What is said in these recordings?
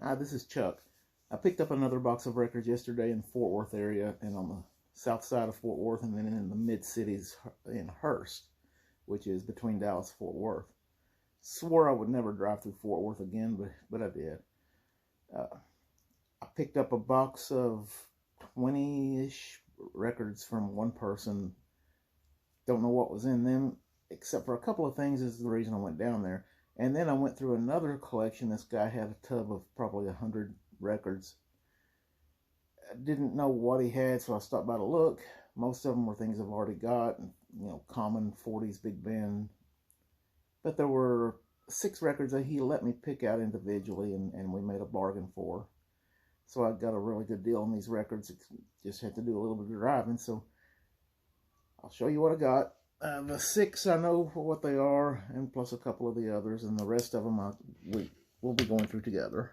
Hi, this is Chuck. I picked up another box of records yesterday in Fort Worth area and on the south side of Fort Worth and then in the mid-cities in Hurst, which is between Dallas and Fort Worth. Swore I would never drive through Fort Worth again, but I did. I picked up a box of 20-ish records from one person. Don't know what was in them, except for a couple of things is the reason I went down there. And then I went through another collection. This guy had a tub of probably 100 records. I didn't know what he had, so I stopped by to look. Most of them were things I've already got, common 40s big band. But there were 6 records that he let me pick out individually, and we made a bargain for. So I got a really good deal on these records. Just had to do a little bit of driving, so I'll show you what I got. The 6 I know for what they are, and plus a couple of the others, and the rest of them we'll be going through together.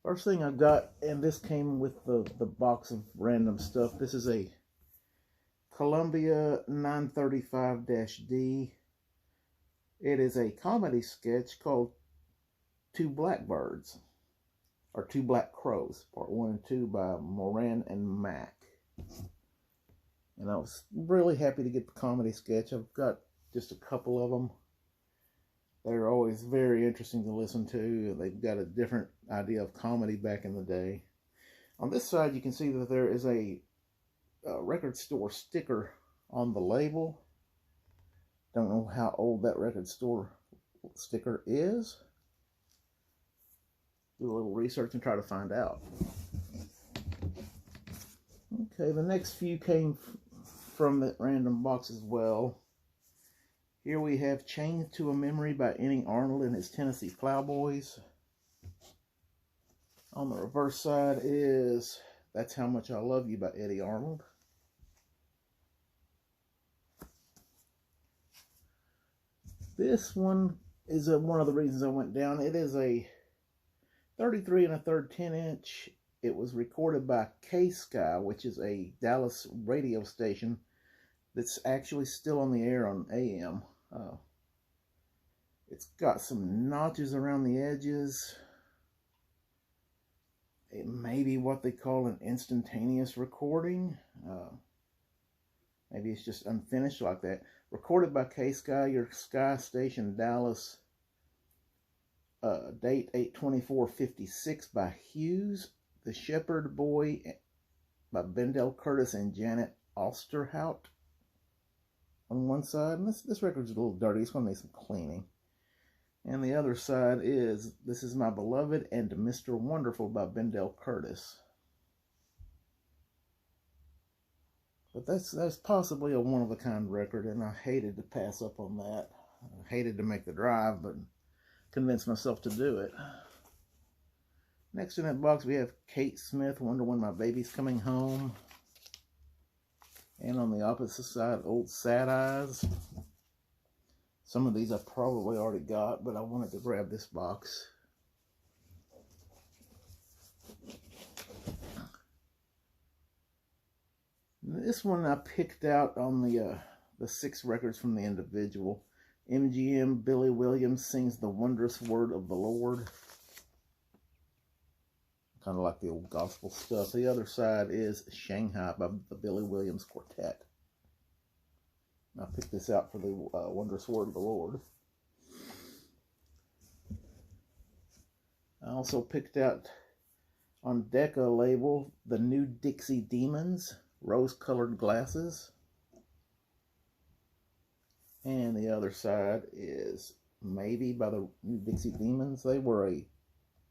First thing I got, and this came with the box of random stuff. This is a Columbia 935-D. It is a comedy sketch called Two Blackbirds, or Two Black Crows, part 1 and 2 by Moran and Mack. And I was really happy to get the comedy sketch. I've got just a couple of them. They're always very interesting to listen to. They've got a different idea of comedy back in the day. On this side, you can see that there is a record store sticker on the label. Don't know how old that record store sticker is. Do a little research and try to find out. Okay, the next few came from that random box as well. Here we have Chained to a Memory by Eddie Arnold and his Tennessee Plowboys. On the reverse side is That's How Much I Love You by Eddie Arnold. This one is one of the reasons I went down. It is a 33 1/3 10-inch. It was recorded by KSKY, which is a Dallas radio station that's actually still on the air on AM. It's got some notches around the edges. It may be what they call an instantaneous recording. Maybe it's just unfinished like that. Recorded by KSKY, your Sky Station, Dallas. Date 8/24/56 by Hughes. The Shepherd Boy by Bendel Curtis and Janet Osterhout on one side. And this record's a little dirty. It's going to need some cleaning. And the other side is This Is My Beloved and Mr. Wonderful by Bendel Curtis. But that's possibly a one-of-a-kind record, and I hated to pass up on that. I hated to make the drive, but convinced myself to do it. Next in that box we have Kate Smith, Wonder When My Baby's Coming Home. And on the opposite side, Old Sad Eyes. Some of these I probably already got, but I wanted to grab this box. This one I picked out on the 6 records from the individual. MGM, Billy Williams Sings the Wondrous Word of the Lord. Kind of like the old gospel stuff. The other side is Shanghai by the Billy Williams Quartet. I picked this out for the Wondrous Word of the Lord. I also picked out on Decca label the New Dixie Demons, Rose-Colored Glasses. And the other side is Maybe by the New Dixie Demons. They were a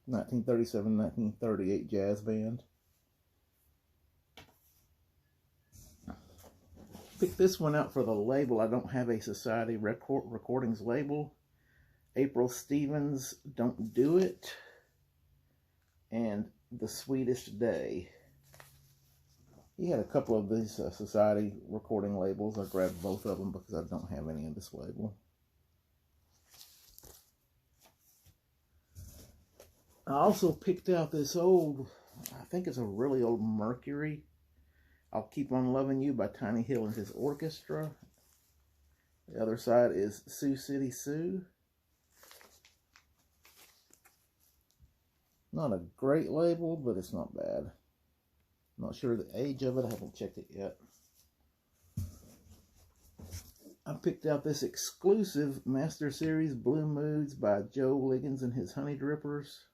1937-1938 jazz band. Picked this one out for the label. I don't have a Society Recordings label. April Stevens, Don't Do It. And The Sweetest Day. He had a couple of these Society recording labels. I grabbed both of them because I don't have any of this label. I also picked out this old, I think it's a really old Mercury. I'll Keep On Loving You by Tiny Hill and his orchestra. The other side is Sioux City Sue. Not a great label, but it's not bad. Not sure the age of it. I haven't checked it yet. I picked out this exclusive Master Series Blue Moods by Joe Liggins and his Honey Drippers.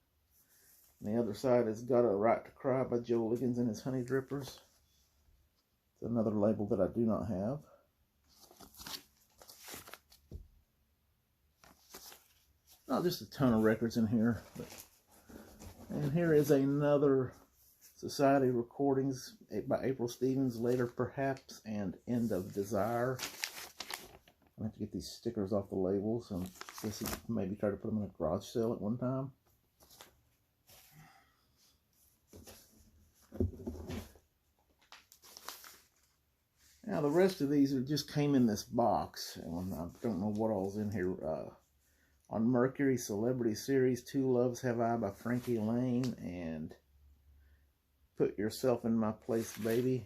And the other side has Got a Right to Cry by Joe Liggins and his Honey Drippers. It's another label that I do not have. Not just a ton of records in here. And here is another Society Recordings by April Stevens, Later Perhaps, and End of Desire. I have to get these stickers off the labels and maybe try to put them in a garage sale at one time. Now the rest of these just came in this box, and I don't know what all's in here. On Mercury Celebrity Series, Two Loves Have I by Frankie Lane, and Put Yourself in My Place, Baby.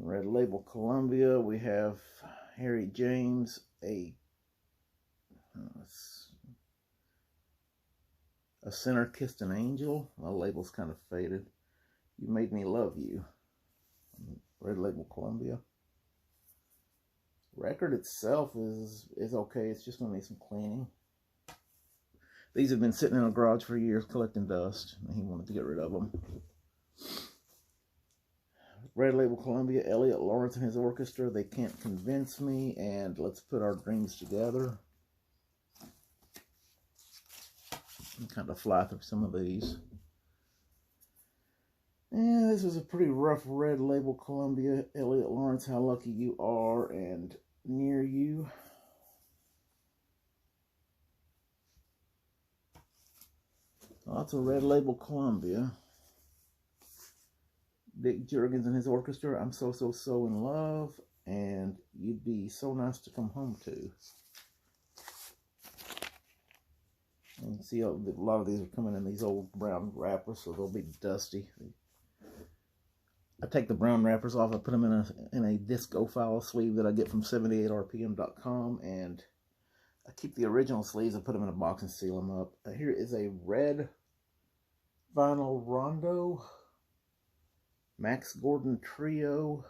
Red Label Columbia, we have Harry James, A Sinner Kissed an Angel. My label's kind of faded. You Made Me Love You. Red Label Columbia. Record itself is okay. It's just going to need some cleaning. These have been sitting in a garage for years collecting dust, and he wanted to get rid of them. Red Label Columbia, Elliot Lawrence and his orchestra, They Can't Convince Me, and Let's Put Our Dreams Together. I'm kind of fly through some of these. Yeah, this was a pretty rough Red Label Columbia. Elliot Lawrence, How Lucky You Are, and Near You. Lots of Red Label Columbia. Dick Jurgens and his orchestra, I'm So in Love, and You'd Be So Nice to Come Home To. You can see a lot of these are coming in these old brown wrappers, so they'll be dusty. I take the brown wrappers off, I put them in a disco file sleeve that I get from 78rpm.com, and I keep the original sleeves, I put them in a box and seal them up. Here is a red vinyl rondo. Max Gordon Trio,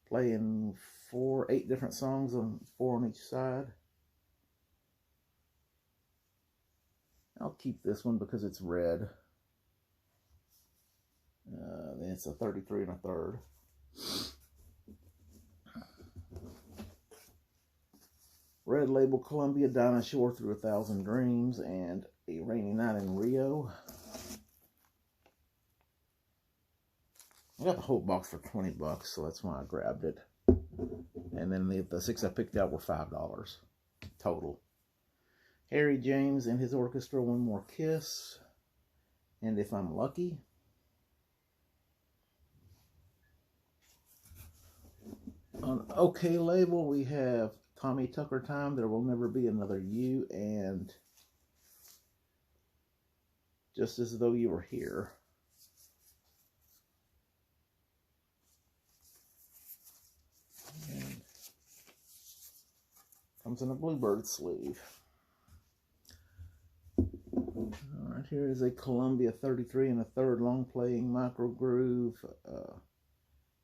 playing 8 different songs, 4 on each side. I'll keep this one because it's red. Then it's a 33 1/3. Red Label Columbia, Dinah Shore Through 1,000 Dreams, and A Rainy Night in Rio. I got the whole box for 20 bucks, so that's why I grabbed it. And then the 6 I picked out were $5 total. Harry James and his orchestra, One More Kiss, and If I'm Lucky. On OK Label, we have Tommy Tucker Time, There Will Never Be Another You, and Just As Though You Were Here. And comes in a bluebird sleeve. Alright, here is a Columbia 33 1/3 long playing micro groove.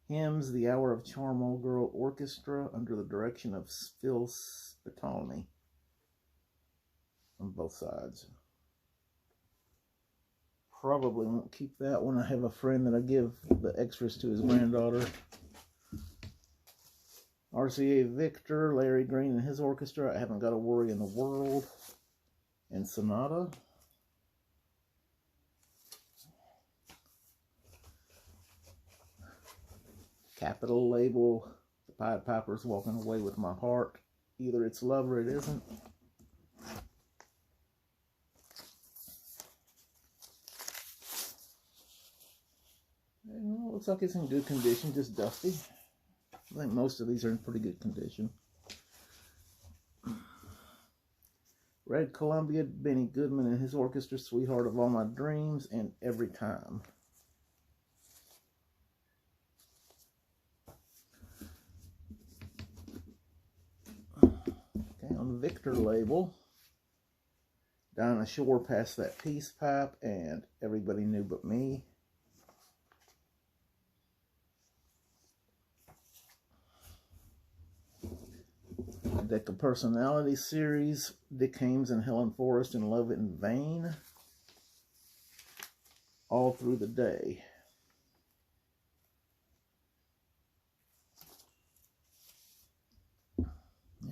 Hymns, The Hour of Charm Old Girl Orchestra, under the direction of Phil Spitalny on both sides. Probably won't keep that one. I have a friend that I give the extras to his granddaughter. RCA Victor, Larry Green and his orchestra, I Haven't Got a Worry in the World, and Sonata. Capitol Label, The Pied Piper's Walking Away with My Heart. Either it's love or it isn't. And it looks like it's in good condition, just dusty. I think most of these are in pretty good condition. Red Columbia, Benny Goodman and his orchestra, Sweetheart of All My Dreams, and Every Time. Okay, on the Victor label, Dinah Shore Passed That Peace Pipe and Everybody Knew But Me. Deck of Personality series, Dick Haymes and Helen Forrest in Love in Vain. All Through the Day.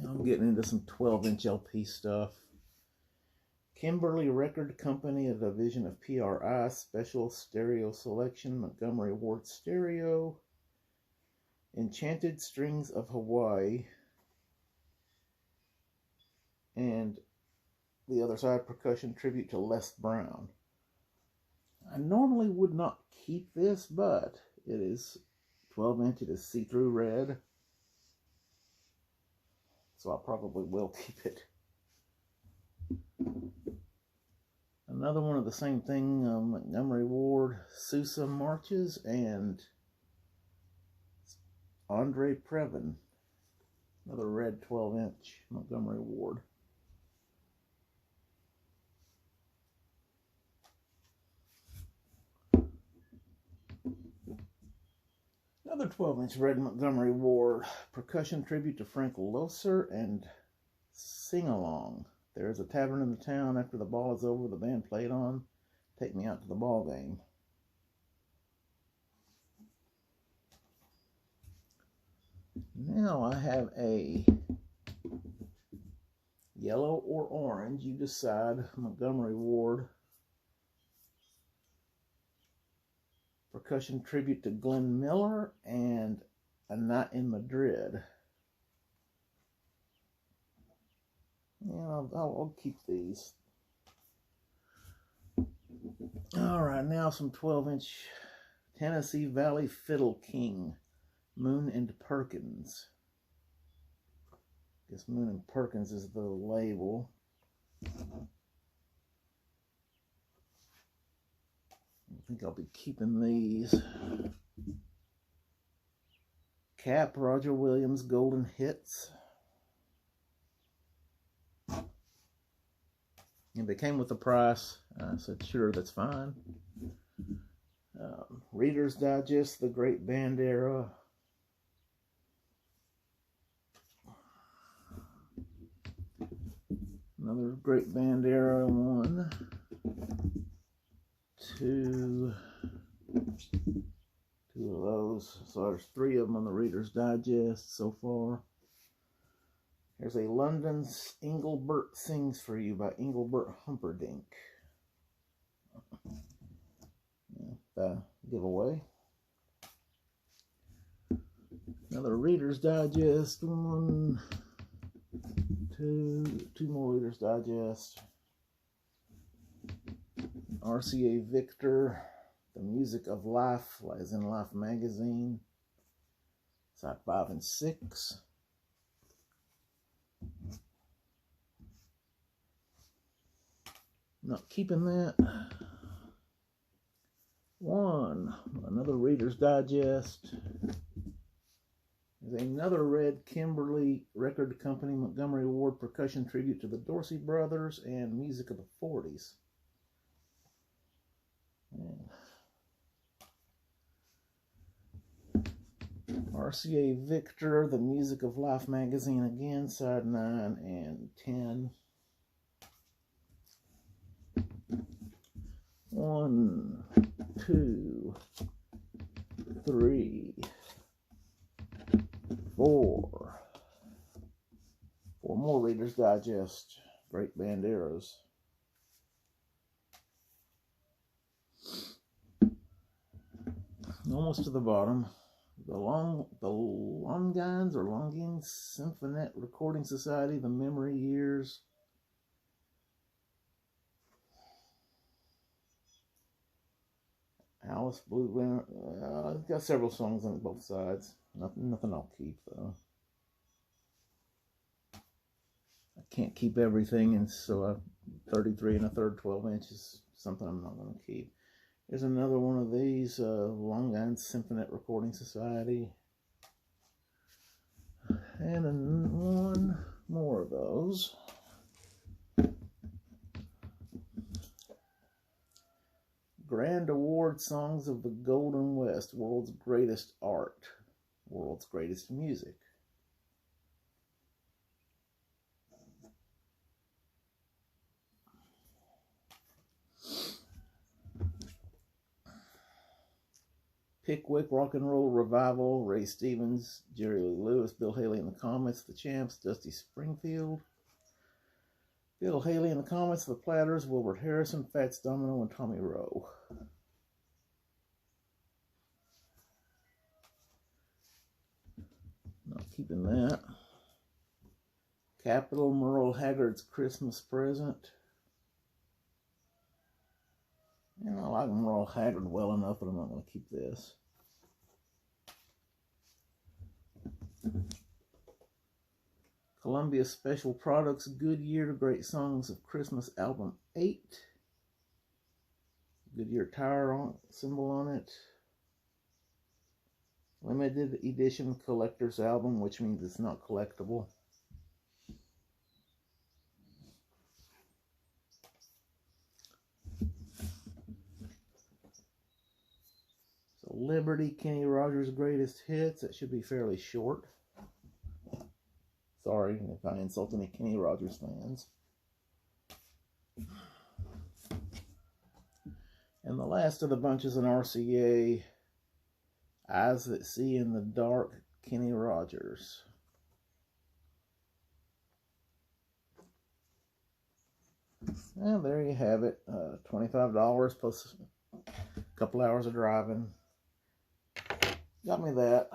Now I'm getting into some 12-inch LP stuff. Kimberly Record Company, a division of PRI, Special Stereo Selection, Montgomery Ward Stereo. Enchanted Strings of Hawaii. And the other side, Percussion Tribute to Les Brown. I normally would not keep this, but it is 12-inch. It is see-through red. So I probably will keep it. Another one of the same thing, Montgomery Ward, Sousa Marches, and Andre Previn. Another red 12-inch Montgomery Ward. Another 12-inch red Montgomery Ward, Percussion Tribute to Frank Loesser and Sing Along. There's a tavern in the town. After the ball is over, the band played on. Take me out to the ball game. Now I have a yellow or orange, you decide, Montgomery Ward. Percussion Tribute to Glenn Miller and A Night in Madrid. Yeah, I'll keep these. Alright, now some 12-inch Tennessee Valley Fiddle King, Moon and Perkins. I guess Moon and Perkins is the label. I think I'll be keeping these. Cap, Roger Williams, Golden Hits. And they came with the price. I said, sure, that's fine. Reader's Digest, The Great Band Era. Another Great Band Era, 1, 2 of those. So there's 3 of them on the Reader's Digest so far. There's a London's Engelbert Sings For You by Engelbert Humperdinck. Giveaway. Another Reader's Digest, 1, 2 more Reader's Digest. RCA Victor, The Music of Life, as in Life magazine. Side 5 and 6. Not keeping that. 1, another Reader's Digest. There's another red Kimberly Record Company Montgomery Ward Percussion Tribute to the Dorsey Brothers and Music of the 40s. RCA Victor, The Music of Life magazine again, side 9 and 10. 1, 2, 3, 4. 4 more Reader's Digest, Great Band Eras. Almost to the bottom. The Longines or Longines Symphonet Recording Society, The Memory Years. Alice Blue. It's got several songs on both sides. Nothing I'll keep though. I can't keep everything, and so 33 1/3 12-inch is something I'm not going to keep. There's another one of these, Longines Symphonet Recording Society. And one more of those. Grand Award Songs of the Golden West, World's Greatest Art, World's Greatest Music. Pickwick Rock and Roll Revival, Ray Stevens, Jerry Lee Lewis, Bill Haley and the Comets, The Champs, Dusty Springfield, Bill Haley and the Comets, The Platters, Wilbert Harrison, Fats Domino, and Tommy Rowe. Not keeping that. Capitol, Merle Haggard's Christmas Present. And I like Merle Haggard well enough, but I'm not going to keep this. Columbia Special Products, Goodyear Great Songs of Christmas Album 8. Goodyear tire symbol on it. Limited edition collector's album, which means it's not collectible. So Liberty, Kenny Rogers' Greatest Hits. That should be fairly short. Sorry if I insult any Kenny Rogers fans. And the last of the bunch is an RCA, Eyes That See in the Dark, Kenny Rogers. And there you have it. $25 plus a couple hours of driving. Got me that.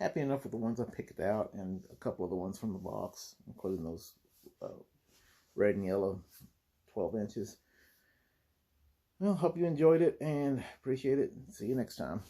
Happy enough with the ones I picked out and a couple of the ones from the box, including those red and yellow 12 inches. Well, hope you enjoyed it and appreciate it. See you next time.